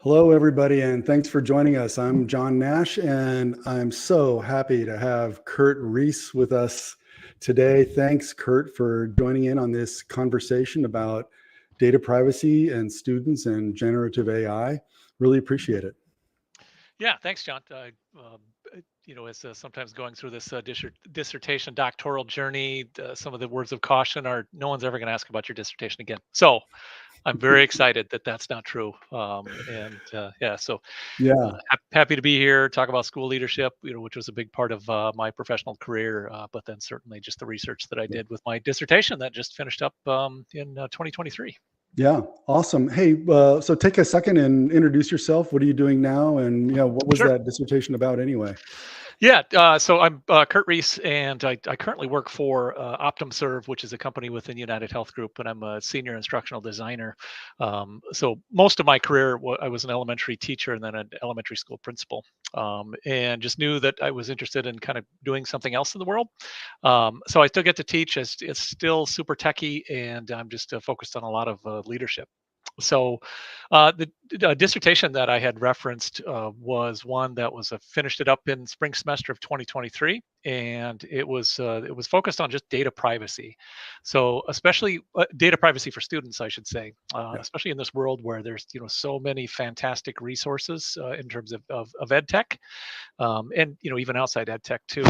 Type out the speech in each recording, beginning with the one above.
Hello, everybody, and thanks for joining us. I'm John Nash, and I'm so happy to have Curt Reese with us today. Thanks, Curt, for joining in on this conversation about data privacy and students and generative AI. Really appreciate it. Yeah, thanks, John. As sometimes going through this dissertation doctoral journey, some of the words of caution are no one's ever going to ask about your dissertation again. So I'm very excited that that's not true. Yeah, Happy to be here, talk about school leadership, which was a big part of my professional career, but then certainly just the research that I did with my dissertation that just finished up in 2023. yeah, awesome. Hey, so take a second and introduce yourself. What are you doing now? And what was Sure. that dissertation about anyway? Yeah, so I'm Curt Reese, and I currently work for OptumServe, which is a company within United Health Group, and I'm a senior instructional designer. So most of my career, I was an elementary teacher and then an elementary school principal, and just knew that I was interested in kind of doing something else in the world. So I still get to teach. It's still super techy, and I'm just focused on a lot of leadership. So the dissertation that I had referenced was one that was finished it up in spring semester of 2023, and it was focused on just data privacy. So especially data privacy for students, I should say, Yeah, especially in this world where there's so many fantastic resources in terms of ed tech, and even outside ed tech too.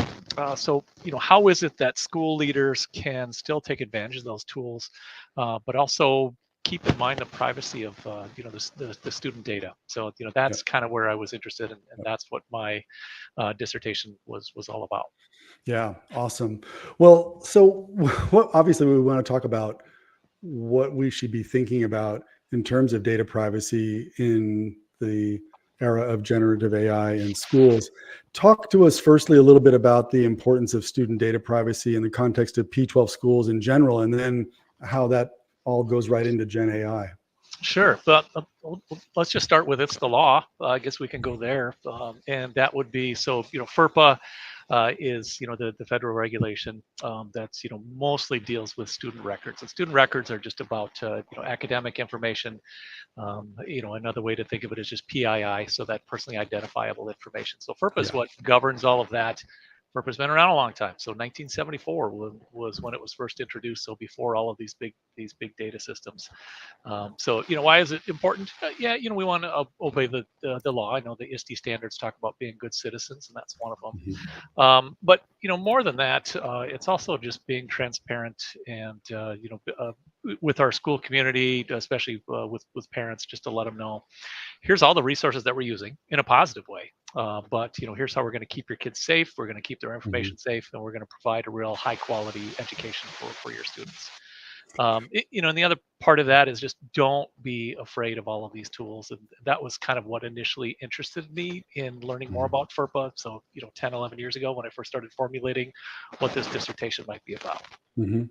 So how is it that school leaders can still take advantage of those tools, but also keep in mind the privacy of the student data. So yeah, that's kind of where I was interested in, and that's what my dissertation was all about. yeah, awesome. Well, so what obviously we want to talk about what we should be thinking about in terms of data privacy in the era of generative AI in schools. Talk to us firstly a little bit about the importance of student data privacy in the context of P12 schools in general, and then how that all goes right into Gen AI. Sure, but let's just start with it's the law. I guess we can go there, and that would be so. FERPA is the federal regulation that's mostly deals with student records, and student records are just about academic information. Another way to think of it is just PII, so that personally identifiable information. So FERPA is Yeah, what governs all of that. FERPA's been around a long time. So 1974 was when it was first introduced. So before all of these big data systems. So why is it important? Yeah, we want to obey the law. I know the ISTE standards talk about being good citizens, and that's one of them. mhm, But more than that, it's also just being transparent and with our school community, especially with parents, just to let them know here's all the resources that we're using in a positive way. But here's how we're going to keep your kids safe. We're going to keep their mhm. information safe, and we're going to provide a real high quality education for your students. And the other part of that is just don't be afraid of all of these tools. And that was kind of what initially interested me in learning more Mhm. about FERPA. So 10, 11 years ago when I first started formulating what this dissertation might be about. Mhm.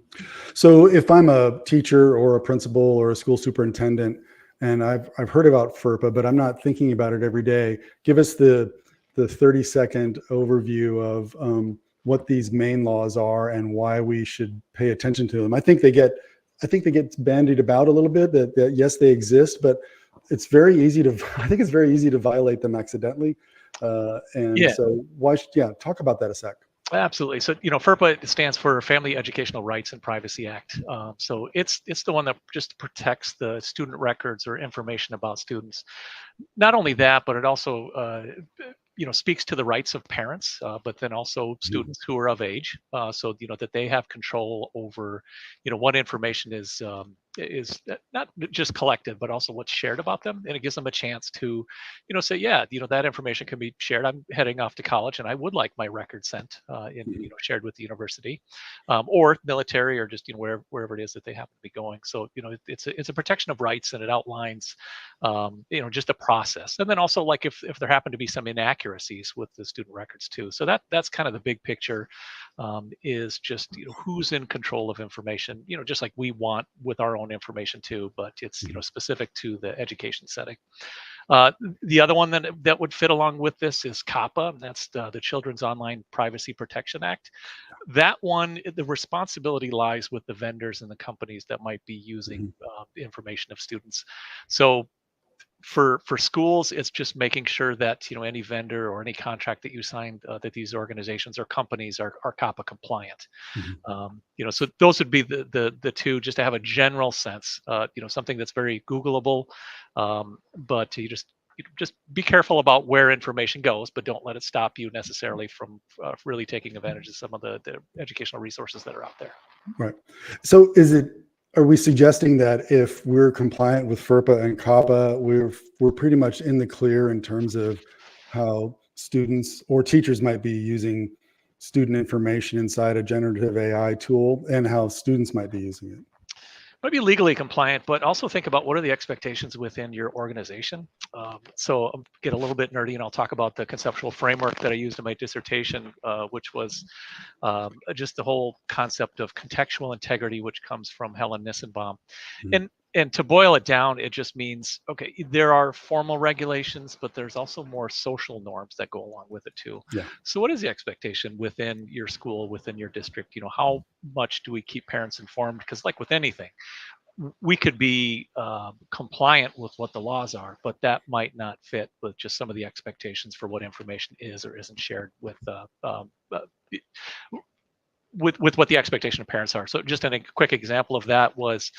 So if I'm a teacher or a principal or a school superintendent, and I've heard about FERPA, but I'm not thinking about it every day, give us the 30-second overview of what these main laws are and why we should pay attention to them. I think they get bandied about a little bit that yes, they exist, but it's very easy to I think it's very easy to violate them accidentally. And Yeah. so talk about that a sec. Absolutely. So, FERPA stands for Family Educational Rights and Privacy Act. So it's the one that just protects the student records or information about students. Not only that, but it also speaks to the rights of parents, but then also Mhm. students who are of age, so that they have control over what information is not just collected but also what's shared about them, and it gives them a chance to say, yeah, that information can be shared. I'm heading off to college and I would like my record sent in Mhm. shared with the university, or military, or just wherever it is that they happen to be going. So it's a protection of rights, and it outlines just a process. And then also, like, if there happen to be some inaccuracies with the student records too. So that's kind of the big picture, is just who's in control of information, just like we want with our own information too, but it's Mhm. specific to the education setting. uh, the other one that would fit along with this is CAPA, and that's the Children's Online Privacy Protection Act. That one, the responsibility lies with the vendors and the companies that might be using Mhm. information of students. So For schools, it's just making sure that any vendor or any contract that you signed, that these organizations or companies are COPPA compliant. Mhm. So those would be the two, just to have a general sense. Something that's very Googleable, but you just be careful about where information goes, but don't let it stop you necessarily from really taking advantage of some of the educational resources that are out there. Right. So are we suggesting that if we're compliant with FERPA and CAPA, we're pretty much in the clear in terms of how students or teachers might be using student information inside a generative AI tool, and how students might be using it? Might be legally compliant, but also think about what are the expectations within your organization. So I'll get a little bit nerdy, and I'll talk about the conceptual framework that I used in my dissertation, which was just the whole concept of contextual integrity, which comes from Helen Nissenbaum. Mhm. And to boil it down, it just means, okay, there are formal regulations, but there's also more social norms that go along with it too. Yeah. So what is the expectation within your school, within your district? How much do we keep parents informed? Because like with anything, we could be compliant with what the laws are, but that might not fit with just some of the expectations for what information is or isn't shared with what the expectation of parents are. So just a quick example of that was,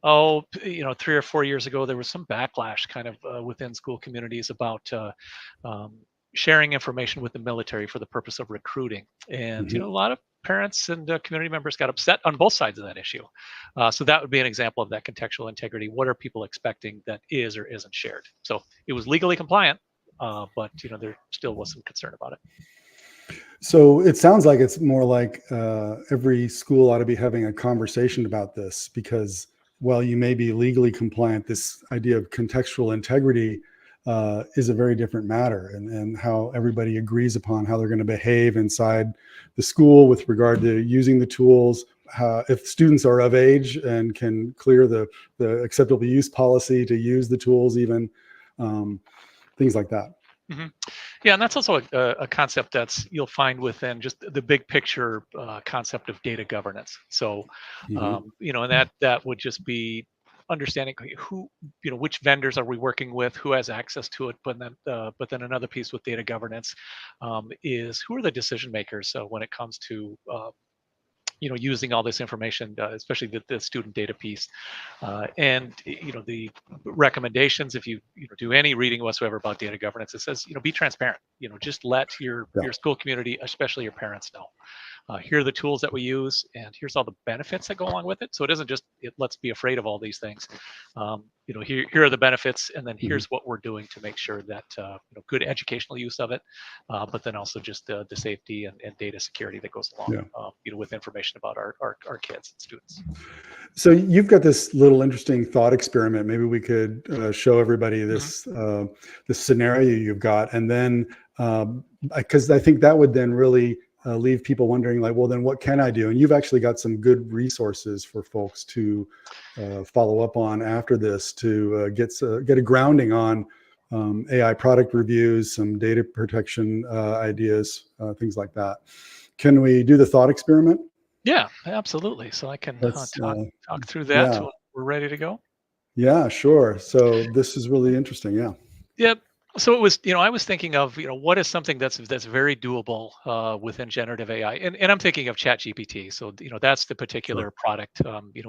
3 or 4 years ago, there was some backlash kind of within school communities about um, sharing information with the military for the purpose of recruiting. And, Mhm. a lot of parents and community members got upset on both sides of that issue. So that would be an example of that contextual integrity. What are people expecting that is or isn't shared? So it was legally compliant, but, there still was some concern about it. So it sounds like it's more like every school ought to be having a conversation about this, because while you may be legally compliant, this idea of contextual integrity is a very different matter, and how everybody agrees upon how they're going to behave inside the school with regard to using the tools. If students are of age and can clear the acceptable use policy to use the tools, even things like that. hmm Yeah, and that's also a concept that's you'll find within just the big picture concept of data governance. So, Mhm. and that would just be understanding, okay, who, which vendors are we working with, who has access to it, but then another piece with data governance is who are the decision makers. So when it comes to using all this information, especially the student data piece, and the recommendations. If you do any reading whatsoever about data governance, it says be transparent. Just let your Yeah. your school community, especially your parents, know. Here are the tools that we use, and here's all the benefits that go along with it. So it isn't just let's be afraid of all these things. Here are the benefits, and then Mhm. here's what we're doing to make sure that good educational use of it, but then also just the safety and data security that goes along, Yeah. with information about our kids and students. So you've got this little interesting thought experiment. Maybe we could show everybody hmm this scenario you've got, and then because I think that would then really leave people wondering, like, well, then what can I do? And you've actually got some good resources for folks to follow up on after this, to get a grounding on AI product reviews, some data protection ideas, things like that. Can we do the thought experiment? Yeah, absolutely. So I can Let's talk through that yeah. when we're ready to go. Yeah, sure. So this is really interesting. Yeah. Yep. So it was, I was thinking of, what is something that's very doable within generative AI, and I'm thinking of ChatGPT. So that's the Sure. particular product,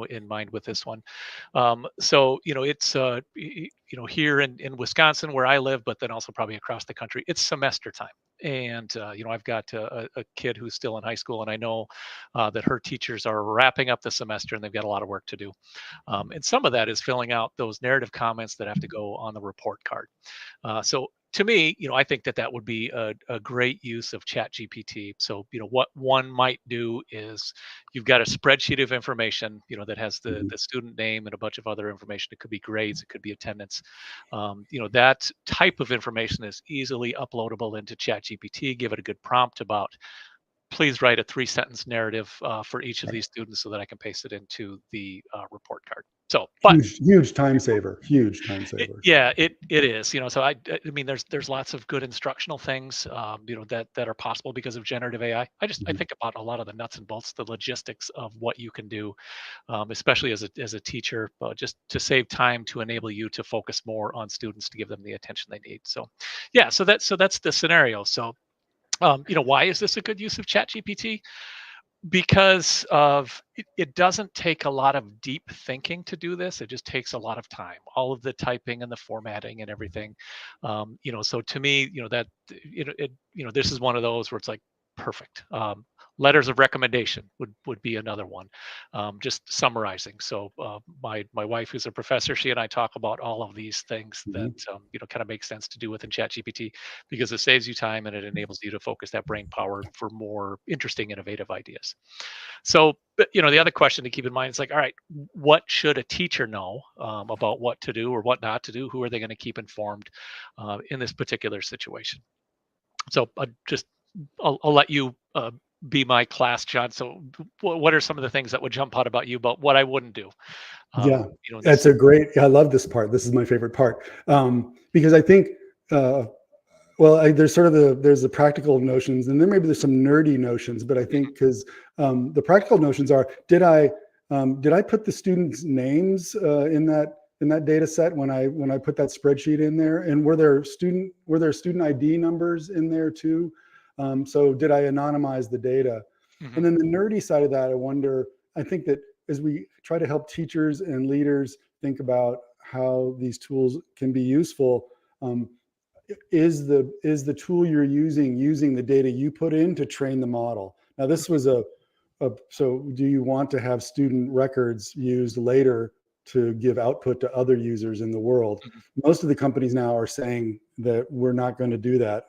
in mind with this one. So it's here in Wisconsin where I live, but then also probably across the country. It's semester time, and I've got a kid who's still in high school, and I know that her teachers are wrapping up the semester and they've got a lot of work to do. And some of that is filling out those narrative comments that have to go on the report card. So to me, I think that would be a great use of Chat GPT. So, what one might do is you've got a spreadsheet of information, that has the Mhm. the student name and a bunch of other information. It could be grades, it could be attendance. That type of information is easily uploadable into Chat GPT. Give it a good prompt about please write a 3-sentence narrative for each of Right. these students so that I can paste it into the report card. So, but Huge time saver. Huge time saver. yeah, it is. So I mean, there's lots of good instructional things, that are possible because of generative AI. I Mhm. think about a lot of the nuts and bolts, the logistics of what you can do, especially as a teacher, just to save time to enable you to focus more on students to give them the attention they need. So, yeah, so that's the scenario. So, why is this a good use of ChatGPT? Because of it doesn't take a lot of deep thinking to do this. It just takes a lot of time, all of the typing and the formatting and everything. So to me, that this is one of those where it's like perfect. Letters of recommendation would be another one. Just summarizing. So my wife, who's a professor, she and I talk about all of these things that Mhm. kind of make sense to do within ChatGPT, because it saves you time and it enables you to focus that brain power for more interesting, innovative ideas. So, but, the other question to keep in mind is like, all right, what should a teacher know about what to do or what not to do? Who are they going to keep informed in this particular situation? So, I'll let you be my class, John. So, what are some of the things that would jump out about you about what I wouldn't do? Yeah, In that's this. a great. I love this part. This is my favorite part, because I think, well, there's sort of there's the practical notions, and then maybe there's some nerdy notions. But I think because the practical notions are, did I put the students' names in that data set when I put that spreadsheet in there, and were there student ID numbers in there too? So did I anonymize the data? Mhm. And then the nerdy side of that, I wonder. I think that as we try to help teachers and leaders think about how these tools can be useful, is the tool you're using the data you put in to train the model? Now, this was so do you want to have student records used later to give output to other users in the world? Mhm. Most of the companies now are saying that we're not going to do that.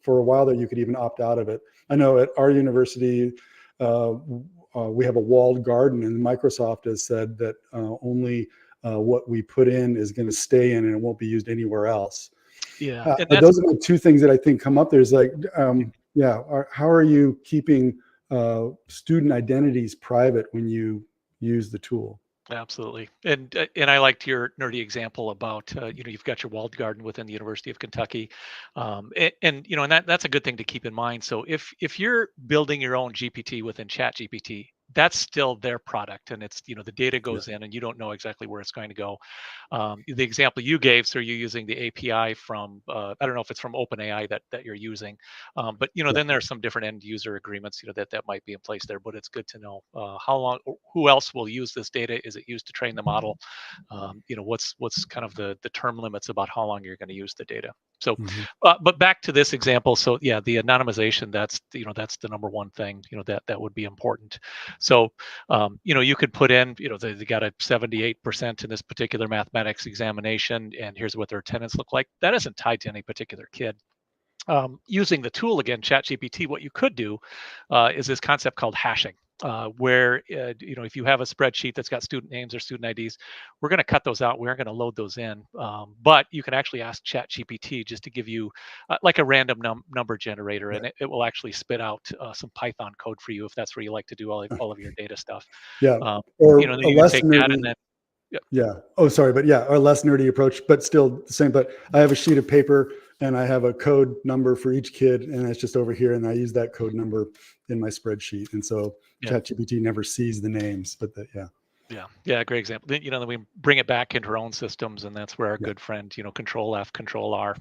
For a while there, you could even opt out of it. I know at our university, we have a walled garden, and Microsoft has said that only what we put in is going to stay in, and it won't be used anywhere else. Yeah, and But that's. those are my two things that I think come up. There's like, yeah, how are you keeping student identities private when you use the tool? Absolutely, and I liked your nerdy example about you've got your walled garden within the University of Kentucky, and that's a good thing to keep in mind. So if you're building your own GPT within ChatGPT, that's still their product, and it's the data Yeah, goes in, and you don't know exactly where it's going to go. The example you gave, so you're using the API from I don't know if it's from OpenAI that you're using, but yeah. then there are some different end user agreements that might be in place there. But it's good to know how long, who else will use this data. Is it used to train the model? What's kind of the term limits about how long you're going to use the data. So, Mhm. but back to this example. So yeah, the anonymization, that's the number one thing that would be important. So you could put in, they got a 78% in this particular mathematics examination, and here's what their attendance look like. That isn't tied to any particular kid. Using the tool again, ChatGPT, what you could do is this concept called hashing, where if you have a spreadsheet that's got student names or student IDs, we're going to cut those out. We aren't going to load those in, but you can actually ask ChatGPT just to give you like a random number generator, and Right. it will actually spit out some Python code for you if that's where you like to do all of your data stuff. Yeah, Um, or then a you can less take that and nerdy. then. Yeah. Yeah. Oh, sorry, but yeah, a less nerdy approach, but still the same. But I have a sheet of paper and I have a code number for each kid, and it's just over here, and I use that code number in my spreadsheet, and so Yeah. ChatGPT never sees the names, but yeah, Yeah, great example. Then we bring it back into our own systems, and that's where our yeah. good friend, Control F, Control R,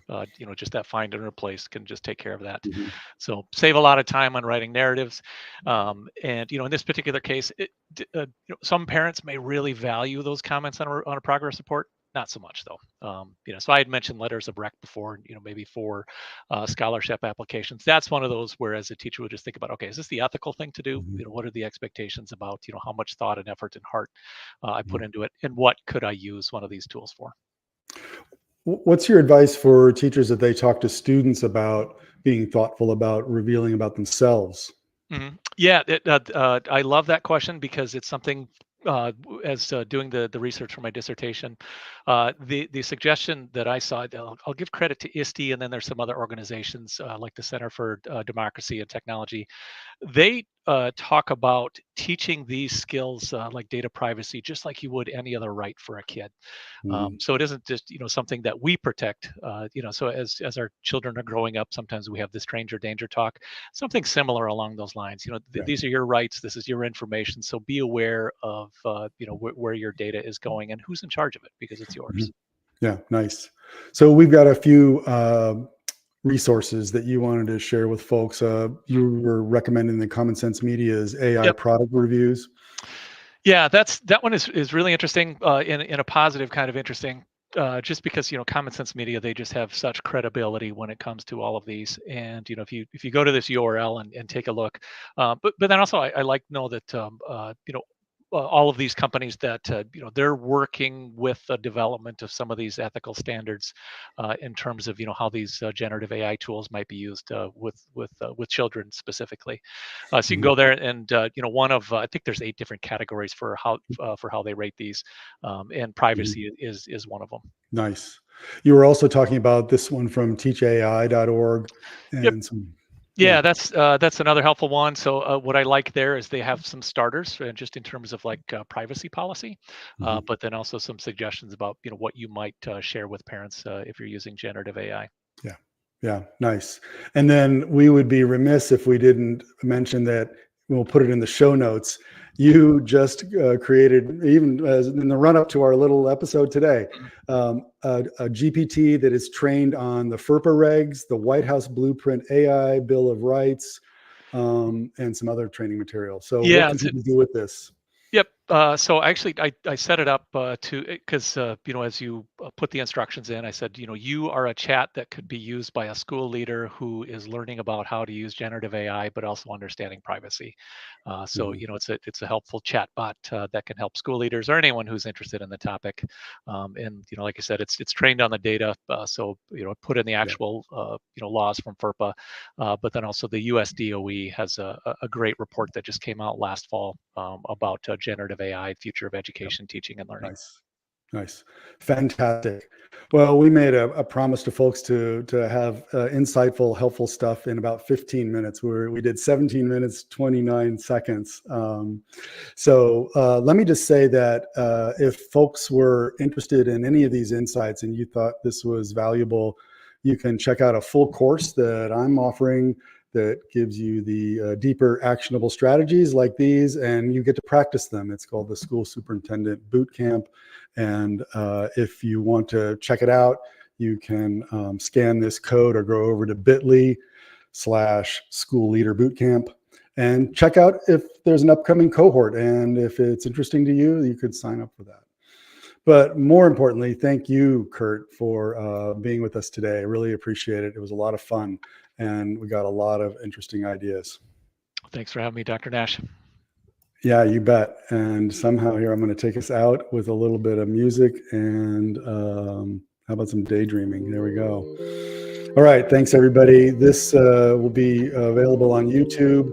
just that find and replace can just take care of that. Mhm. So save a lot of time on writing narratives. And in this particular case, some parents may really value those comments on a progress report. Not so much though. So I had mentioned letters of rec before, maybe for scholarship applications. That's one of those where as a teacher would just think about, okay, is this the ethical thing to do? Mhm. What are the expectations about, how much thought and effort and heart I put Mhm. into it, and what could I use one of these tools for? What's your advice for teachers that they talk to students about being thoughtful about revealing about themselves? Yeah, I love that question because it's something as doing the research for my dissertation, the suggestion that I saw, I'll give credit to ISTE, and then there's some other organizations like the Center for Democracy and Technology. They talk about teaching these skills like data privacy, just like you would any other right for a kid. So it isn't just something that we protect. So as our children are growing up, sometimes we have this stranger danger talk. Something similar along those lines. Yeah. These are your rights. This is your information. So be aware of where your data is going and who's in charge of it, because it's yours. Yeah, nice. So we've got a few resources that you wanted to share with folks. You were recommending the Common Sense Media's AI Yep. product reviews. Yeah, that one is really interesting, in a positive kind of interesting, just because Common Sense Media, they just have such credibility when it comes to all of these. And if you go to this URL and take a look, but then also I like to know that all of these companies that they're working with the development of some of these ethical standards in terms of how these generative AI tools might be used with children specifically. So you can go there and one of I think there's 8 different categories for how they rate these, and privacy is one of them. Nice. You were also talking about this one from teachai.org and Yep. some. Yeah, that's another helpful one. So what I like there is they have some starters, just in terms of like privacy policy, but then also some suggestions about what you might share with parents if you're using generative AI. Yeah, nice. And then we would be remiss if we didn't mention that. We'll put it in the show notes. You just created, even as in the run up to our little episode today, a GPT that is trained on the FERPA regs, the White House Blueprint AI Bill of Rights, and some other training material. So what can people do with this? Yep. So actually, I set it up because as you put the instructions in, I said you are a chat that could be used by a school leader who is learning about how to use generative AI, but also understanding privacy. So it's a helpful chat bot that can help school leaders or anyone who's interested in the topic. And like I said, it's trained on the data. So put in the actual laws from FERPA, but then also the US DOE has a great report that just came out last fall about generative AI, future of education, teaching, and learning. Nice. Fantastic. Well, we made a promise to folks to have insightful, helpful stuff in about 15 minutes. We did 17 minutes, 29 seconds. So let me just say that if folks were interested in any of these insights and you thought this was valuable, you can check out a full course that I'm offering that gives you the deeper actionable strategies like these, and you get to practice them. It's called the School Superintendent Bootcamp. And if you want to check it out, you can scan this code or go over to bit.ly/school leader bootcamp and check out if there's an upcoming cohort. And if it's interesting to you, you could sign up for that. But more importantly, thank you, Curt, for being with us today. I really appreciate it. It was a lot of fun, and we got a lot of interesting ideas. Thanks for having me, Dr. Nash. Yeah, you bet. And somehow here, I'm going to take us out with a little bit of music and how about some daydreaming? There we go. All right. Thanks, everybody. This will be available on YouTube.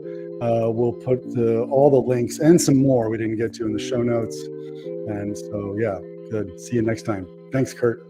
We'll put all the links and some more we didn't get to in the show notes. And so, yeah, good. See you next time. Thanks, Curt.